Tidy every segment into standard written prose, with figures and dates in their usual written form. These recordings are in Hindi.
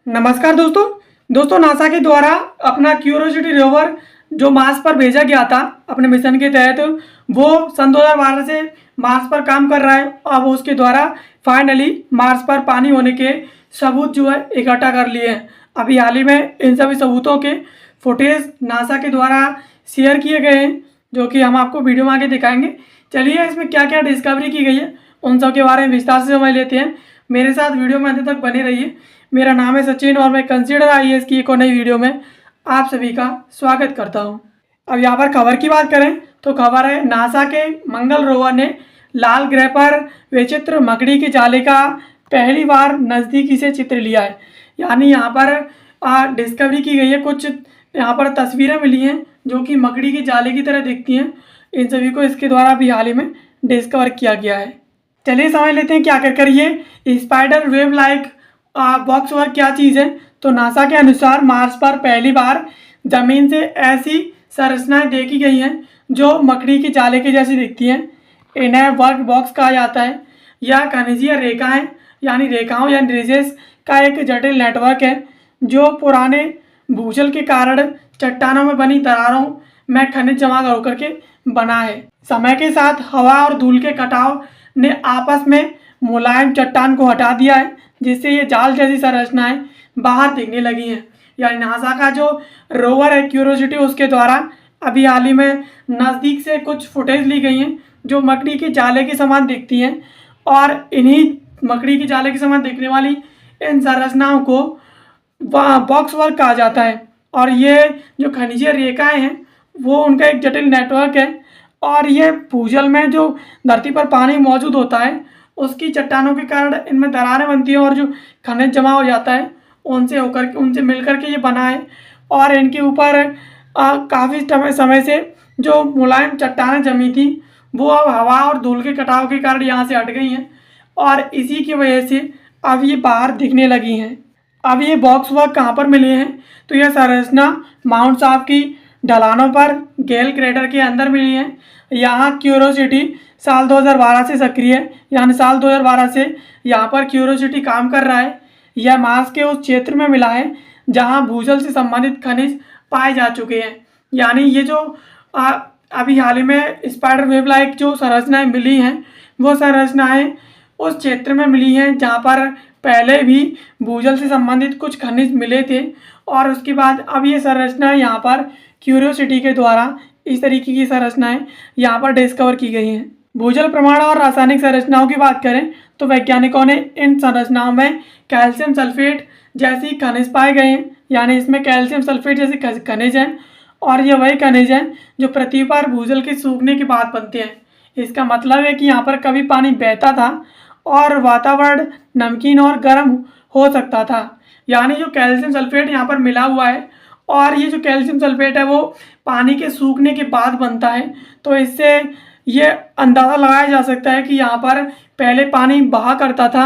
नमस्कार दोस्तों। नासा के द्वारा अपना क्यूरियोसिटी रोवर जो मार्स पर भेजा गया था अपने मिशन के तहत, वो सन 2012 से मार्स पर काम कर रहा है। अब उसके द्वारा फाइनली मार्स पर पानी होने के सबूत जो है इकट्ठा कर लिए हैं। अभी हाल ही में इन सभी सबूतों के फुटेज नासा के द्वारा शेयर किए गए हैं, जो कि हम आपको वीडियो में आगे दिखाएंगे। चलिए इसमें क्या क्या डिस्कवरी की गई है उन सब के बारे में विस्तार से समझ लेते हैं। मेरे साथ वीडियो में अंत तक बने रहिए। मेरा नाम है सचिन और मैं कंसीडर आईएएस की एक और नई वीडियो में आप सभी का स्वागत करता हूं। अब यहाँ पर खबर की बात करें तो खबर है नासा के मंगल रोवर ने लाल ग्रह पर विचित्र मकड़ी के जाले का पहली बार नज़दीकी से चित्र लिया है। यानी यहाँ पर डिस्कवरी की गई है। कुछ यहाँ पर तस्वीरें मिली हैं जो कि मकड़ी के जाले की तरह दिखती हैं। इन सभी को इसके द्वारा भी हाल ही में डिस्कवर किया गया है। चलिए समझ लेते हैं क्या कर ये spider web like box work क्या चीज़ है। तो नासा के अनुसार मार्स पर पहली बार ज़मीन से ऐसी संरचनाएं देखी गई हैं जो मकड़ी के जाले के जैसी दिखती हैं। इन्हें वर्क बॉक्स कहा जाता है। यह खनिजीय रेखाएं यानी रेखाओं या रिजेस का एक जटिल नेटवर्क है जो पुराने भूजल के कारण चट्टानों में बनी दरारों में खनिज जमा होकर के बना है। समय के साथ हवा और धूल के कटाव ने आपस में मुलायम चट्टान को हटा दिया है, जिससे ये जाल जैसी संरचनाएं बाहर दिखने लगी हैं। यानी नासा का जो रोवर है क्यूरियोसिटी, उसके द्वारा अभी हाल ही में नज़दीक से कुछ फुटेज ली गई हैं जो मकड़ी के जाले के समान दिखती हैं। और इन्हीं मकड़ी के जाले के समान दिखने वाली इन संरचनाओं को बॉक्स वर्क कहा जाता है। और ये जो खनिजीय रेखाएँ हैं वो उनका एक जटिल नेटवर्क है। और ये भूजल में जो धरती पर पानी मौजूद होता है उसकी चट्टानों के कारण इनमें दरारें बनती हैं और जो खनिज जमा हो जाता है उनसे मिलकर के ये बना है। और इनके ऊपर काफ़ी समय से जो मुलायम चट्टानें जमी थी वो अब हवा और धूल के कटाव के कारण यहाँ से हट गई हैं और इसी की वजह से अब ये बाहर दिखने लगी हैं। अब ये बॉक्स वर्क कहाँ पर मिले हैं तो यह संरचना माउंट साफ की ढलानों पर गेल क्रेटर के अंदर मिली है। यहाँ क्यूरियोसिटी साल 2012 से सक्रिय है। यानी साल 2012 से यहाँ पर क्यूरियोसिटी काम कर रहा है। यह मार्स के उस क्षेत्र में मिला है जहाँ भूजल से संबंधित खनिज पाए जा चुके हैं। यानी ये जो अभी हाल ही में स्पाइडर वेब लाइक जो संरचनाएं मिली हैं वो संरचनाएं उस क्षेत्र में मिली हैं जहाँ पर पहले भी भूजल से संबंधित कुछ खनिज मिले थे। और उसके बाद अब ये संरचनाएं यहाँ पर क्यूरियोसिटी के द्वारा इस तरीके की संरचनाएं यहाँ पर डिस्कवर की गई हैं। भूजल प्रमाण और रासायनिक संरचनाओं की बात करें तो वैज्ञानिकों ने इन संरचनाओं में कैल्शियम सल्फेट जैसी खनिज पाए गए हैं। यानी इसमें कैल्शियम सल्फेट जैसे खनिज हैं और ये वही खनिज हैं जो पृथ्वी पर भूजल के सूखने के बाद बनते हैं। इसका मतलब है कि यहाँ पर कभी पानी बहता था और वातावरण नमकीन और गर्म हो सकता था। यानी जो कैल्शियम सल्फेट यहाँ पर मिला हुआ है और ये जो कैल्शियम सल्फेट है वो पानी के सूखने के बाद बनता है। तो इससे ये अंदाज़ा लगाया जा सकता है कि यहाँ पर पहले पानी बहा करता था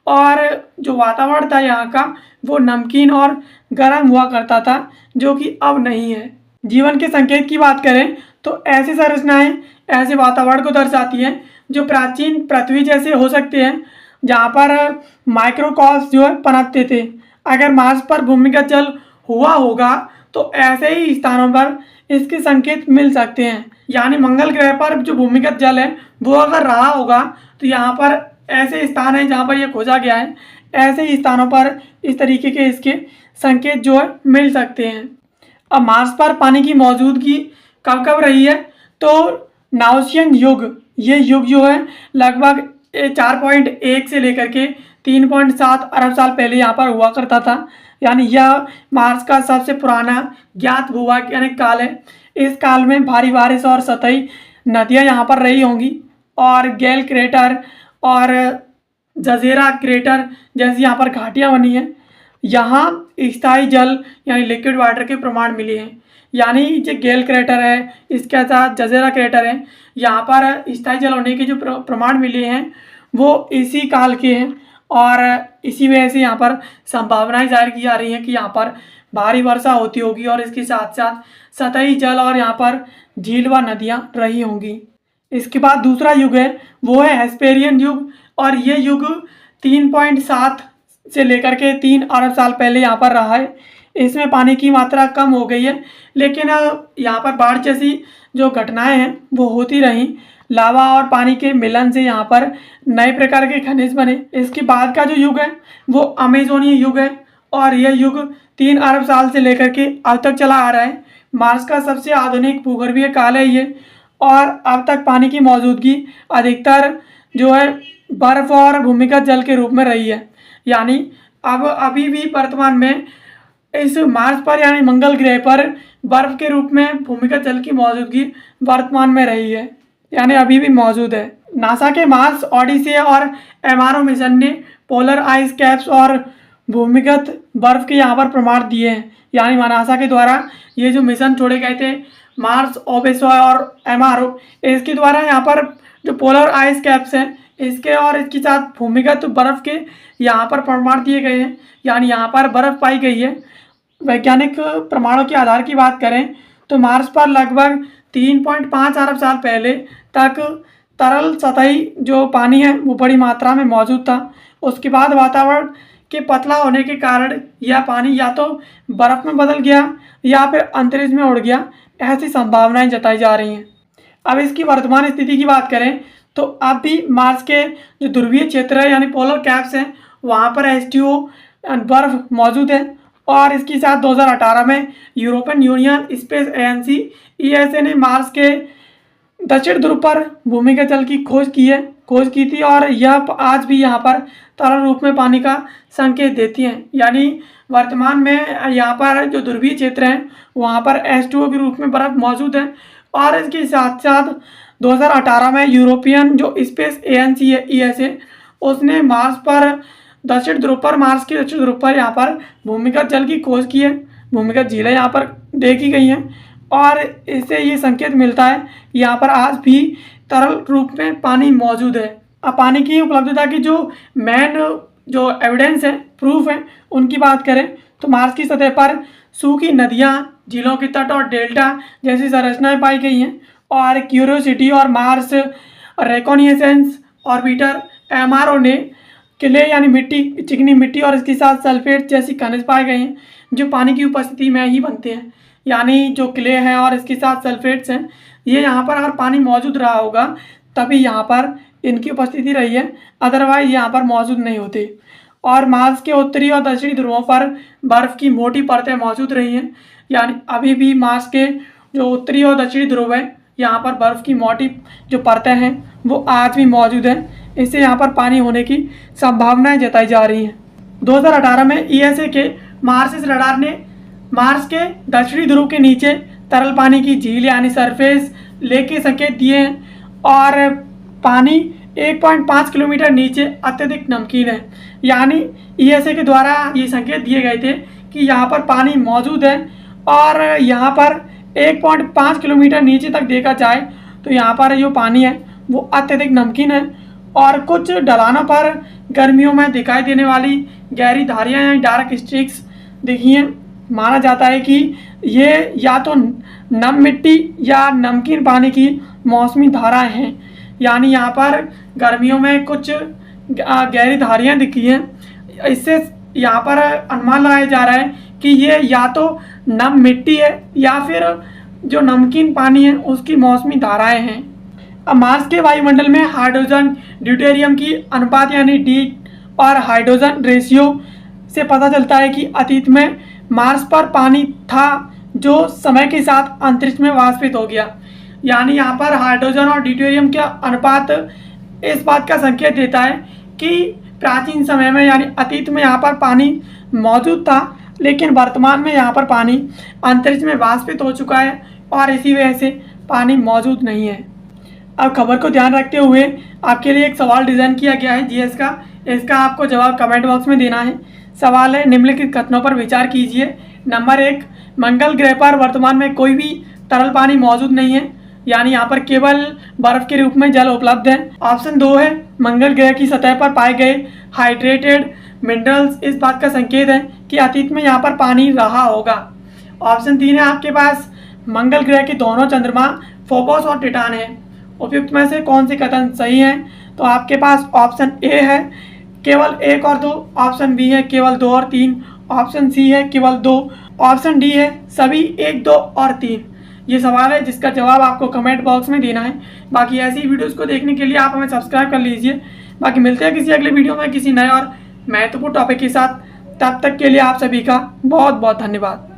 और जो वातावरण था यहाँ का वो नमकीन और गर्म हुआ करता था, जो कि अब नहीं है। जीवन के संकेत की बात करें तो ऐसी संरचनाएं ऐसे वातावरण को दर्शाती हैं जो प्राचीन पृथ्वी जैसे हो सकते हैं, जहाँ पर माइक्रोकॉल्स जो है पनपते थे। अगर मार्स पर भूमिगत जल हुआ होगा तो ऐसे ही स्थानों पर इसके संकेत मिल सकते हैं। यानी मंगल ग्रह पर जो भूमिगत जल है वो अगर रहा होगा तो यहाँ पर ऐसे स्थान हैं जहाँ पर ये खोजा गया है। ऐसे ही स्थानों पर इस तरीके के इसके संकेत जो है मिल सकते हैं। अब मार्स पर पानी की मौजूदगी कब कब रही है तो नाउशियन युग, ये युग जो है लगभग 4.1 से लेकर के 3.7 अरब साल पहले यहाँ पर हुआ करता था। यानी यह मार्स का सबसे पुराना ज्ञात भूवैज्ञानिक काल है। इस काल में भारी बारिश और सतही नदियाँ यहाँ पर रही होंगी और गेल क्रेटर और जजेरा क्रेटर जैसी यहाँ पर घाटियाँ बनी हैं। यहाँ स्थायी जल यानी लिक्विड वाटर के प्रमाण मिले हैं। यानी जो गेल क्रेटर है इसके साथ जजेरा क्रेटर है, यहाँ पर स्थायी जल होने के जो प्रमाण मिले हैं वो इसी काल के हैं। और इसी वजह से यहाँ पर संभावनाएं जाहिर की जा रही हैं कि यहाँ पर भारी वर्षा होती होगी और इसके साथ साथ सतही जल और यहाँ पर झील व नदियाँ रही होंगी। इसके बाद दूसरा युग है वो है हेस्पेरियन युग और ये युग 3.7 से लेकर के 3 अरब साल पहले यहाँ पर रहा है। इसमें पानी की मात्रा कम हो गई है, लेकिन यहाँ पर बाढ़ जैसी जो घटनाएं हैं वो होती रहीं। लावा और पानी के मिलन से यहाँ पर नए प्रकार के खनिज बने। इसके बाद का जो युग है वो अमेजोनियन युग है, और यह युग 3 अरब साल से लेकर के अब तक चला आ रहा है। मार्स का सबसे आधुनिक भूगर्भीय काल है ये, और अब तक पानी की मौजूदगी अधिकतर जो है बर्फ और भूमिगत जल के रूप में रही है। यानी अब अभी भी वर्तमान में इस मार्स पर यानी मंगल ग्रह पर बर्फ के रूप में भूमिगत जल की मौजूदगी वर्तमान में रही है, यानी अभी भी मौजूद है। नासा के मार्स ओडिसी और एमआरओ मिशन ने पोलर आइस कैप्स और भूमिगत बर्फ के यहाँ पर प्रमाण दिए हैं। यानी नासा के द्वारा ये जो मिशन छोड़े गए थे मार्स, ओडिसी और एमआरओ, इसके द्वारा यहाँ पर जो पोलर आइस कैप्स हैं इसके और इसके साथ भूमिगत बर्फ के यहाँ पर प्रमाण दिए गए हैं, यानी यहाँ पर बर्फ पाई गई है। वैज्ञानिक प्रमाणों के आधार की बात करें तो मार्स पर लगभग 3.5 अरब साल पहले तक तरल सतही जो पानी है वो बड़ी मात्रा में मौजूद था। उसके बाद वातावरण के पतला होने के कारण यह पानी या तो बर्फ में बदल गया या फिर अंतरिक्ष में उड़ गया, ऐसी संभावनाएं जताई जा रही हैं। अब इसकी वर्तमान स्थिति की बात करें तो अब भी मार्स के जो ध्रुवीय क्षेत्र है यानी पोलर कैप्स हैं वहाँ पर H2O बर्फ मौजूद है। और इसके साथ 2018 में European union space agency ESA ने मार्स के दक्षिण ध्रुव पर भूमिगत जल की खोज की थी, और यह आज भी यहाँ पर तरल रूप में पानी का संकेत देती हैं। यानी वर्तमान में यहाँ पर जो ध्रुवीय क्षेत्र हैं वहाँ पर H2O के रूप में बर्फ मौजूद है। और इसके साथ साथ 2018 में यूरोपियन जो स्पेस एजेंसी है ESA, उसने मार्स पर दक्षिण ध्रुव पर मार्स के दक्षिण ध्रुव पर यहाँ पर भूमिगत जल की खोज की है। भूमिगत झीलें यहाँ पर देखी गई हैं, और इससे ये संकेत मिलता है कि यहाँ पर आज भी तरल रूप में पानी मौजूद है। अब पानी की उपलब्धता की जो मेन जो एविडेंस है, प्रूफ है, उनकी बात करें तो मार्स की सतह पर सूखी नदियाँ, झीलों के तट और डेल्टा जैसी संरचनाएं पाई गई हैं। और क्यूरियोसिटी और मार्स रिकॉग्निशंस ऑर्बिटर MRO ने क्ले यानी मिट्टी, चिकनी मिट्टी और इसके साथ सल्फेट जैसी खनिज पाए गए हैं जो पानी की उपस्थिति में ही बनते हैं। यानी जो क्ले हैं और इसके साथ सल्फेट्स हैं, ये यहाँ पर अगर पानी मौजूद रहा होगा तभी यहाँ पर इनकी उपस्थिति रही है, अदरवाइज यहाँ पर मौजूद नहीं होती। और मार्स के उत्तरी और दक्षिणी ध्रुवों पर बर्फ़ की मोटी परतें मौजूद रही हैं। यानी अभी भी मार्स के जो उत्तरी और दक्षिणी ध्रुव है यहाँ पर बर्फ़ की मोटी जो परतें हैं वो आज भी मौजूद हैं। इससे यहाँ पर पानी होने की संभावनाएं जताई जा रही हैं। 2018 में ESA के मार्सिस रडार ने मार्स के दक्षिणी ध्रुव के नीचे तरल पानी की झील यानी सरफेस लेक के संकेत दिए हैं, और पानी 1.5 किलोमीटर नीचे अत्यधिक नमकीन है। यानी ESA के द्वारा ये संकेत दिए गए थे कि यहाँ पर पानी मौजूद है, और यहाँ पर 1.5 किलोमीटर नीचे तक देखा जाए तो यहाँ पर जो पानी है वो अत्यधिक नमकीन है। और कुछ ढलानों पर गर्मियों में दिखाई देने वाली गहरी धारियाँ यानी डार्क स्ट्रिक्स दिखी हैं। माना जाता है कि ये या तो नम मिट्टी या नमकीन पानी की मौसमी धाराएं हैं। यानी यहाँ पर गर्मियों में कुछ गहरी धारियाँ दिखी हैं। इससे यहाँ पर अनुमान लगाया जा रहा है कि ये या तो नम मिट्टी है या फिर जो नमकीन पानी है उसकी मौसमी धाराएं हैं। अब मार्स के वायुमंडल में हाइड्रोजन ड्यूटेरियम की अनुपात यानी D और हाइड्रोजन रेशियो से पता चलता है कि अतीत में मार्स पर पानी था जो समय के साथ अंतरिक्ष में वाष्पित हो गया। यानी यहाँ पर हाइड्रोजन और ड्यूटेरियम का अनुपात इस बात का संकेत देता है कि प्राचीन समय में यानी अतीत में यहाँ पर पानी मौजूद था, लेकिन वर्तमान में यहाँ पर पानी अंतरिक्ष में वाष्पित हो चुका है और इसी वजह से पानी मौजूद नहीं है। अब खबर को ध्यान रखते हुए आपके लिए एक सवाल डिज़ाइन किया गया है GS का। इसका आपको जवाब कमेंट बॉक्स में देना है। सवाल है, निम्नलिखित कथनों पर विचार कीजिए। नंबर 1, मंगल ग्रह पर वर्तमान में कोई भी तरल पानी मौजूद नहीं है, यानी यहाँ पर केवल बर्फ के रूप में जल उपलब्ध है। ऑप्शन 2 है, मंगल ग्रह की सतह पर पाए गए हाइड्रेटेड मिनरल्स इस बात का संकेत है कि अतीत में यहाँ पर पानी रहा होगा। ऑप्शन 3 है, आपके पास मंगल ग्रह के दोनों चंद्रमा फोबोस और टिटान है। उपयुक्त में से कौन से कथन सही हैं? तो आपके पास ऑप्शन A है केवल 1 और 2, ऑप्शन बी है केवल 2 और 3, ऑप्शन सी है केवल 2, ऑप्शन डी है सभी 1, 2 और 3। ये सवाल है जिसका जवाब आपको कमेंट बॉक्स में देना है। बाकी ऐसी वीडियोस को देखने के लिए आप हमें सब्सक्राइब कर लीजिए। बाकी मिलते हैं किसी अगले वीडियो में किसी नए और महत्वपूर्ण टॉपिक के साथ। तब तक के लिए आप सभी का बहुत बहुत धन्यवाद।